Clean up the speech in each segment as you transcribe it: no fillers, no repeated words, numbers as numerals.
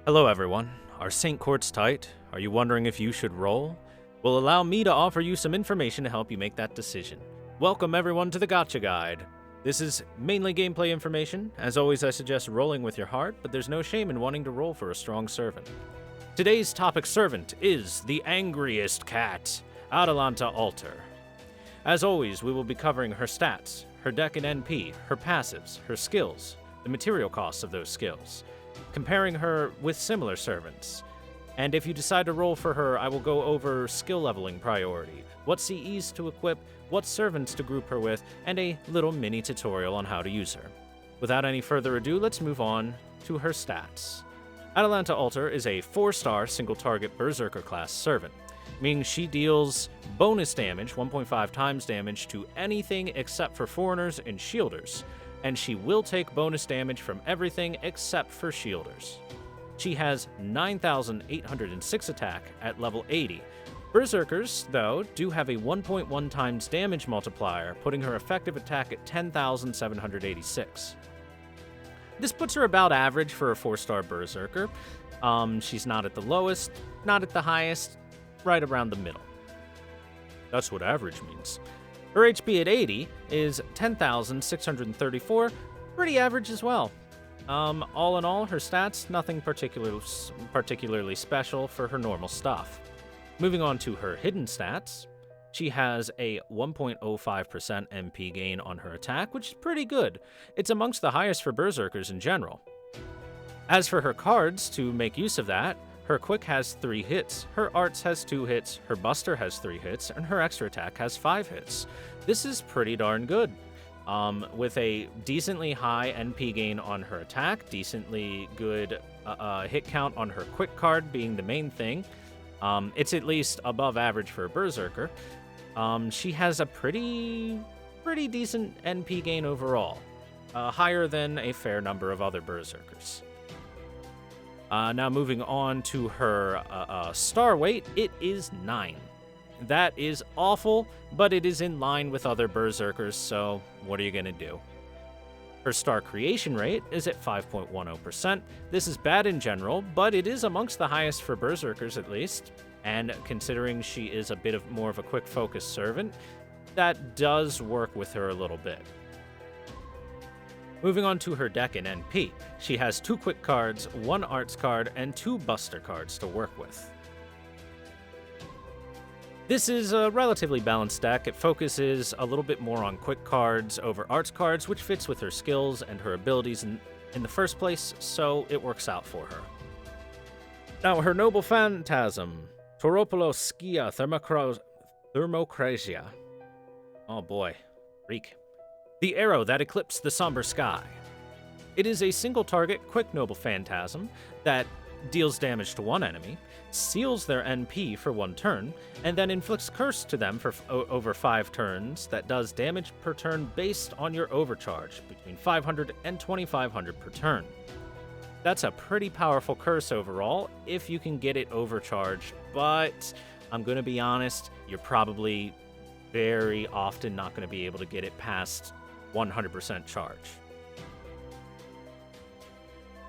Hello everyone. Are St. Courts tight? Are you wondering if you should roll? Well, allow me to offer you some information to help you make that decision. Welcome everyone to the Gacha Guide. This is mainly gameplay information. As always, I suggest rolling with your heart, but there's no shame in wanting to roll for a strong servant. Today's topic servant is the angriest cat, Atalante Alter. As always, we will be covering her stats, her deck and NP, her passives, her skills, the material costs of those skills, comparing her with similar servants. And if you decide to roll for her, I will go over skill leveling priority, what CEs to equip, what servants to group her with, and a little mini tutorial on how to use her. Without any further ado, let's move on to her stats. Atalante Alter is a 4-star single-target Berserker class servant, meaning she deals bonus damage, 1.5 times damage, to anything except for foreigners and shielders, and she will take bonus damage from everything except for shielders. She has 9,806 attack at level 80. Berserkers, though, do have a 1.1 times damage multiplier, putting her effective attack at 10,786. This puts her about average for a 4-star Berserker. She's not at the lowest, not at the highest, right around the middle. That's what average means. Her HP at 80 is 10,634, pretty average as well. All in all, her stats, nothing particularly special for her normal stuff. Moving on to her hidden stats, she has a 1.05% MP gain on her attack, which is pretty good. It's amongst the highest for Berserkers in general. As for her cards, to make use of that, her Quick has 3 hits, her Arts has 2 hits, her Buster has 3 hits, and her Extra Attack has 5 hits. This is pretty darn good. With a decently high NP gain on her attack, decently good hit count on her Quick card being the main thing. It's at least above average for a Berserker. She has a pretty decent NP gain overall, higher than a fair number of other Berserkers. Now moving on to her star weight, it is 9. That is awful, but it is in line with other Berserkers, so what are you going to do? Her star creation rate is at 5.10%. This is bad in general, but it is amongst the highest for Berserkers at least, and considering she is a bit more of a quick focus servant, that does work with her a little bit. Moving on to her deck and NP, she has 2 quick cards, 1 arts card, and 2 buster cards to work with. This is a relatively balanced deck. It focuses a little bit more on quick cards over arts cards, which fits with her skills and her abilities in the first place, so it works out for her. Now, her noble phantasm, Tauropolos Thermocrasia. Oh boy, reek. The arrow that eclipsed the somber sky. It is a single-target, quick noble phantasm that deals damage to one enemy, seals their NP for 1 turn, and then inflicts curse to them for over 5 turns that does damage per turn based on your overcharge, between 500 and 2,500 per turn. That's a pretty powerful curse overall, if you can get it overcharged, but I'm going to be honest, you're probably very often not going to be able to get it past 100% charge.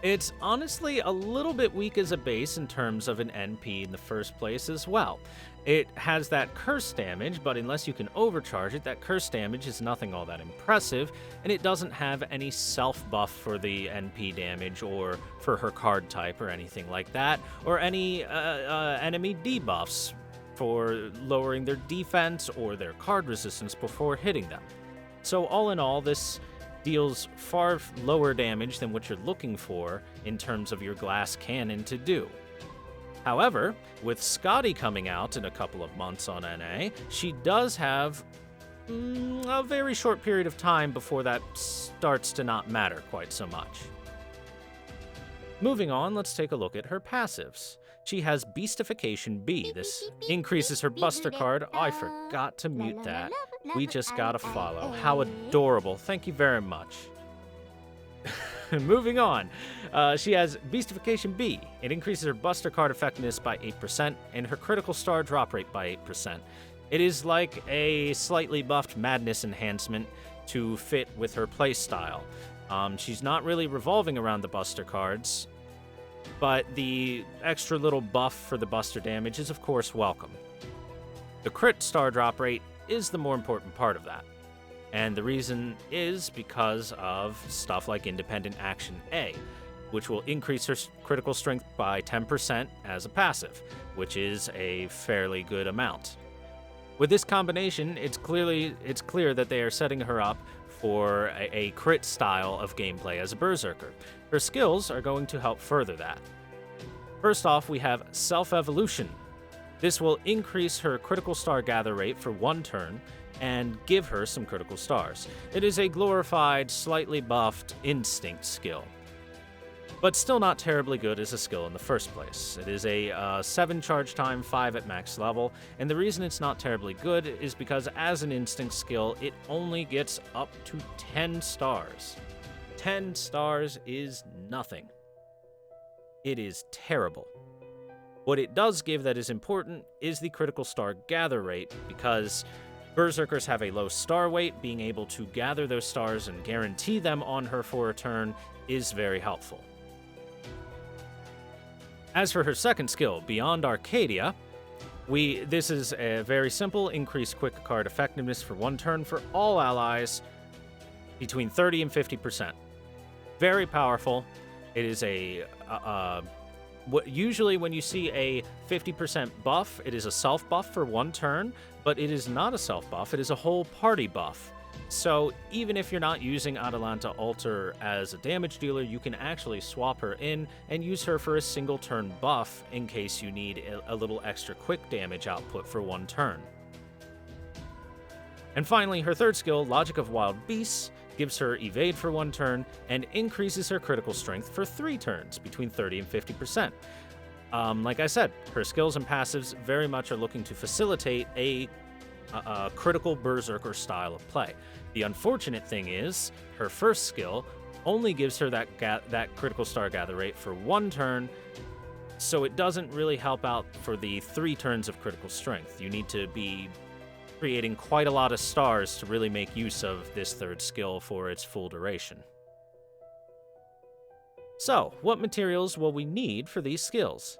It's honestly a little bit weak as a base in terms of an NP in the first place as well. It has that curse damage, but unless you can overcharge it, that curse damage is nothing all that impressive, and it doesn't have any self-buff for the NP damage or for her card type or anything like that, or any enemy debuffs for lowering their defense or their card resistance before hitting them. So all in all, this deals far lower damage than what you're looking for in terms of your glass cannon to do. However, with Scotty coming out in a couple of months on NA, she does have a very short period of time before that starts to not matter quite so much. Moving on, let's take a look at her passives. She has Beastification B. This increases her Buster card. Oh, I forgot to mute that. We just gotta follow. How adorable. Thank you very much. Moving on. She has Beastification B. It increases her Buster card effectiveness by 8% and her critical star drop rate by 8%. It is like a slightly buffed Madness enhancement to fit with her playstyle. She's not really revolving around the Buster cards. but the extra little buff for the buster damage is of course welcome. The crit star drop rate is the more important part of that, and the reason is because of stuff like Independent Action A, which will increase her critical strength by 10% as a passive, which is a fairly good amount. With this combination, it's clear that they are setting her up for a crit style of gameplay as a Berserker. Her skills are going to help further that. First off, we have Self-Evolution. This will increase her critical star gather rate for 1 turn and give her some critical stars. It is a glorified, slightly buffed instinct skill, but still not terribly good as a skill in the first place. It is a 7 charge time, 5 at max level, and the reason it's not terribly good is because as an instinct skill, it only gets up to 10 stars. 10 stars is nothing. It is terrible. What it does give that is important is the critical star gather rate, because Berserkers have a low star weight. Being able to gather those stars and guarantee them on her for a turn is very helpful. As for her second skill, Beyond Arcadia, this is a very simple: increase quick card effectiveness for 1 turn for all allies between 30 and 50%. Very powerful. It is usually when you see a 50% buff, it is a self buff for 1 turn, but it is not a self buff, it is a whole party buff. So even if you're not using Atalante Alter as a damage dealer, you can actually swap her in and use her for a single turn buff in case you need a little extra quick damage output for 1 turn. And finally, her third skill, Logic of Wild Beasts, gives her evade for 1 turn and increases her critical strength for 3 turns, between 30 and 50%. Like I said, her skills and passives very much are looking to facilitate a critical Berserker style of play. The unfortunate thing is, her first skill only gives her that critical star gather rate for 1 turn, so it doesn't really help out for the 3 turns of critical strength. You need to be creating quite a lot of stars to really make use of this third skill for its full duration. So, what materials will we need for these skills?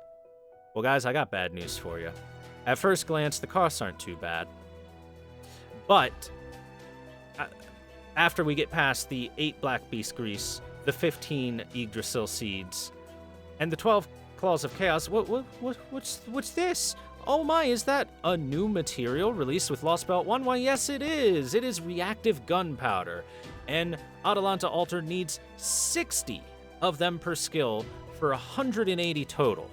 Well guys, I got bad news for you. At first glance, the costs aren't too bad, but after we get past the 8 Black Beast Grease, the 15 Yggdrasil Seeds, and the 12 Claws of Chaos, what's this? Oh my, is that a new material released with Lost Belt 1? Why, yes it is! It is reactive gunpowder, and Atalante Alter needs 60 of them per skill for 180 total.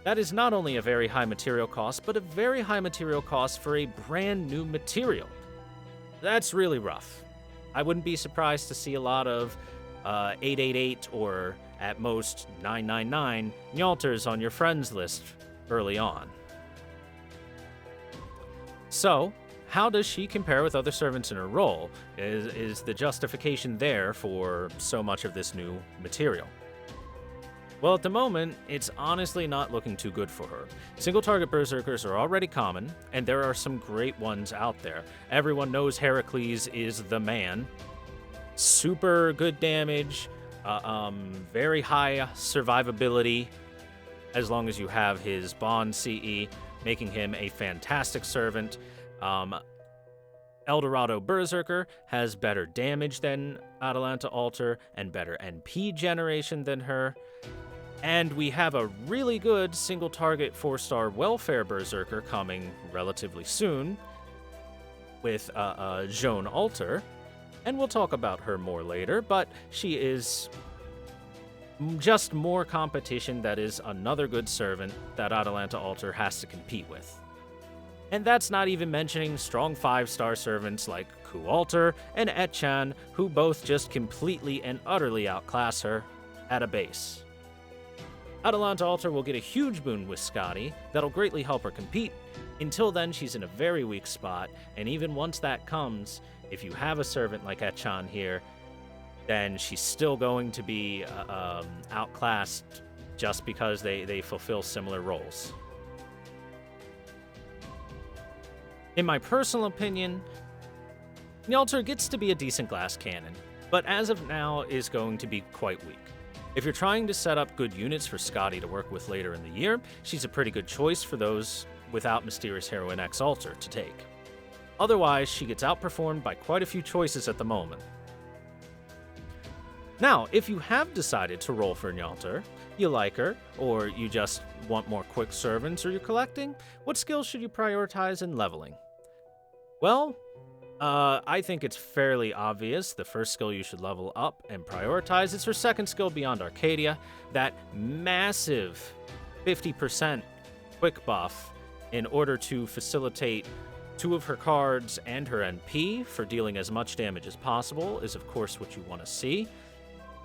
That is not only a very high material cost, but a very high material cost for a brand new material. That's really rough. I wouldn't be surprised to see a lot of 888 or at most 999 Njolters on your friends list early on. So, how does she compare with other servants in her role? Is the justification there for so much of this new material? Well, at the moment, it's honestly not looking too good for her. Single-target Berserkers are already common, and there are some great ones out there. Everyone knows Heracles is the man. Super good damage, very high survivability, as long as you have his Bond CE, making him a fantastic servant. Eldorado Berserker has better damage than Atalante Alter and better NP generation than her. And we have a really good single-target 4-star Welfare Berserker coming relatively soon with Joan Alter. And we'll talk about her more later, but she is just more competition that is another good servant that Atalante Alter has to compete with. And that's not even mentioning strong 5-star servants like Ku Alter and Etchan, who both just completely and utterly outclass her at a base. Atalante Alter will get a huge boon with Scotty that'll greatly help her compete. Until then, she's in a very weak spot, and even once that comes, if you have a servant like Etchan here, then she's still going to be outclassed just because they fulfill similar roles. In my personal opinion, Njolter gets to be a decent glass cannon, but as of now is going to be quite weak. If you're trying to set up good units for Scotty to work with later in the year, she's a pretty good choice for those without Mysterious Heroine X Alter to take. Otherwise, she gets outperformed by quite a few choices at the moment. Now, if you have decided to roll for Nyalter, you like her, or you just want more quick servants, or you're collecting, what skills should you prioritize in leveling? Well, I think it's fairly obvious. The first skill you should level up and prioritize is her second skill, Beyond Arcadia, that massive 50% quick buff in order to facilitate 2 of her cards and her NP for dealing as much damage as possible is, of course, what you want to see.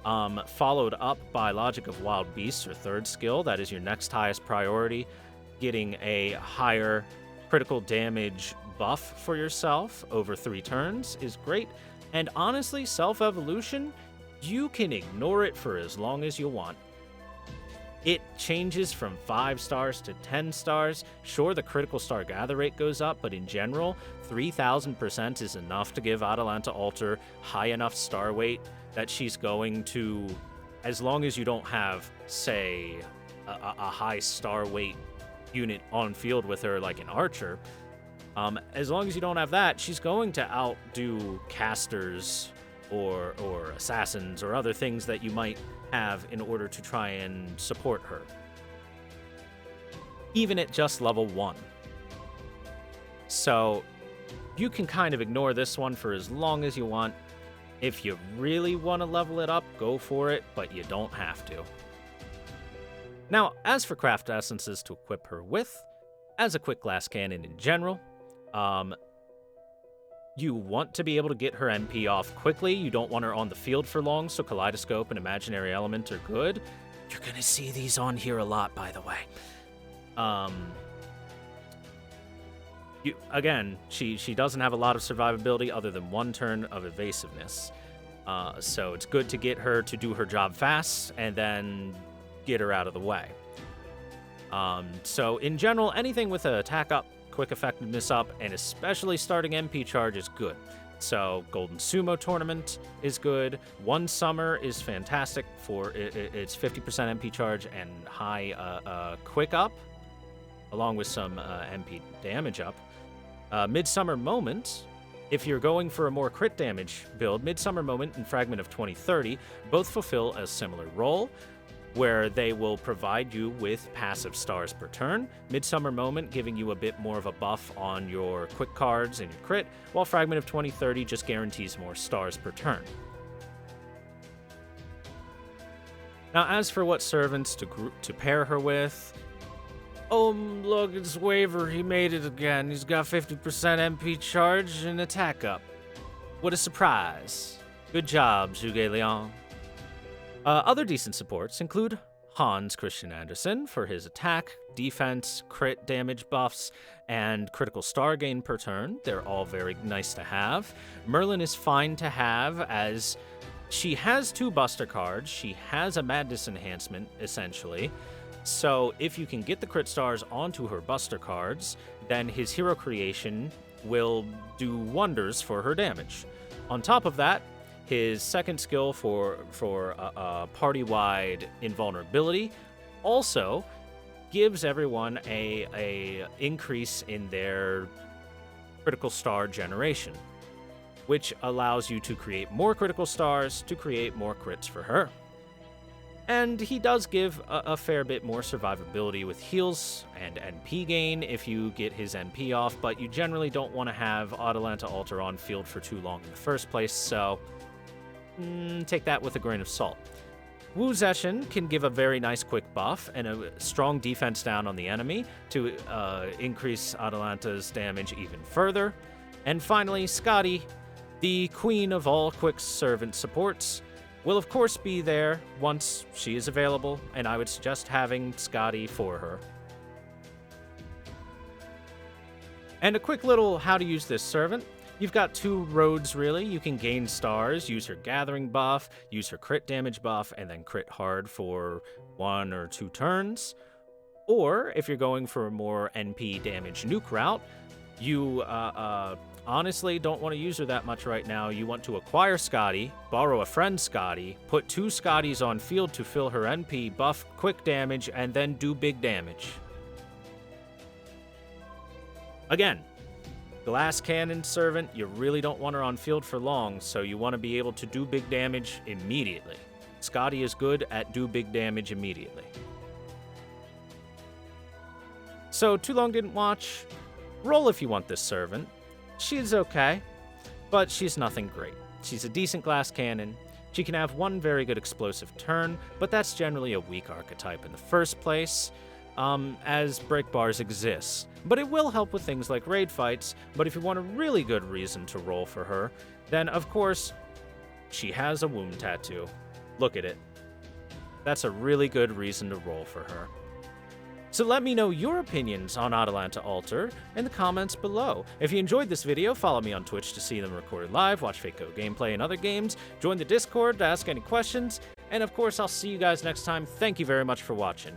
Followed up by Logic of Wild Beasts, her third skill. That is your next highest priority. Getting a higher critical damage buff for yourself over 3 turns is great. And honestly, Self-Evolution, you can ignore it for as long as you want. It changes from 5 stars to 10 stars. Sure, the critical star gather rate goes up, but in general, 3,000% is enough to give Atalante Alter high enough star weight that she's going to, as long as you don't have, say, a high star weight unit on field with her like an archer, as long as you don't have that, she's going to outdo casters or assassins or other things that you might have in order to try and support her, even at just level 1. So you can kind of ignore this one for as long as you want. If you really want to level it up, go for it, but you don't have to. Now, as for craft essences to equip her with, as a quick glass cannon in general, you want to be able to get her NP off quickly. You don't want her on the field for long, so Kaleidoscope and Imaginary Element are good. You're going to see these on here a lot, by the way. Again, she doesn't have a lot of survivability other than 1 turn of evasiveness. So it's good to get her to do her job fast and then get her out of the way. So in general, anything with an attack up, quick effectiveness up, and especially starting MP charge is good. So Golden Sumo Tournament is good. One Summer is fantastic for its 50% MP charge and high quick up, along with some MP damage up. Midsummer Moment, if you're going for a more crit damage build, Midsummer Moment and Fragment of 2030 both fulfill a similar role, where they will provide you with passive stars per turn. Midsummer Moment giving you a bit more of a buff on your quick cards and your crit, while Fragment of 2030 just guarantees more stars per turn. Now, as for what servants to pair her with, oh, look, it's Waver. He made it again. He's got 50% MP charge and attack up. What a surprise. Good job, Zhuge Liang. Other decent supports include Hans Christian Andersen for his attack, defense, crit damage buffs, and critical star gain per turn. They're all very nice to have. Merlin is fine to have, as she has 2 Buster cards. She has a Madness enhancement, essentially. So if you can get the crit stars onto her Buster cards, then his hero creation will do wonders for her damage. On top of that, his second skill for party-wide invulnerability also gives everyone a increase in their critical star generation, which allows you to create more critical stars to create more crits for her. And he does give a fair bit more survivability with heals and NP gain if you get his NP off, but you generally don't want to have Atalante Alter on field for too long in the first place, so take that with a grain of salt. Wu Zetian can give a very nice quick buff and a strong defense down on the enemy to increase Atalante's damage even further. And finally, Scotty, the queen of all quick servant supports, will of course be there once she is available, and I would suggest having Scotty for her. And a quick little how to use this servant. You've got 2 roads, really. You can gain stars, use her gathering buff, use her crit damage buff, and then crit hard for 1 or 2 turns. Or, if you're going for a more NP damage nuke route, you honestly don't want to use her that much right now. You want to acquire Scotty, borrow a friend's Scotty, put 2 Scotties on field to fill her NP, buff quick damage, and then do big damage. Again, Glass Cannon Servant, you really don't want her on field for long, so you want to be able to do big damage immediately. Scotty is good at do big damage immediately. So, Too Long Didn't Watch, roll if you want this servant. She's okay, but she's nothing great. She's a decent glass cannon. She can have one very good explosive turn, but that's generally a weak archetype in the first place, as break bars exist. But it will help with things like raid fights, but if you want a really good reason to roll for her, then of course, she has a wound tattoo. Look at it. That's a really good reason to roll for her. So let me know your opinions on Atalante Alter in the comments below. If you enjoyed this video, follow me on Twitch to see them recorded live, watch FGO gameplay and other games, join the Discord to ask any questions, and of course I'll see you guys next time. Thank you very much for watching.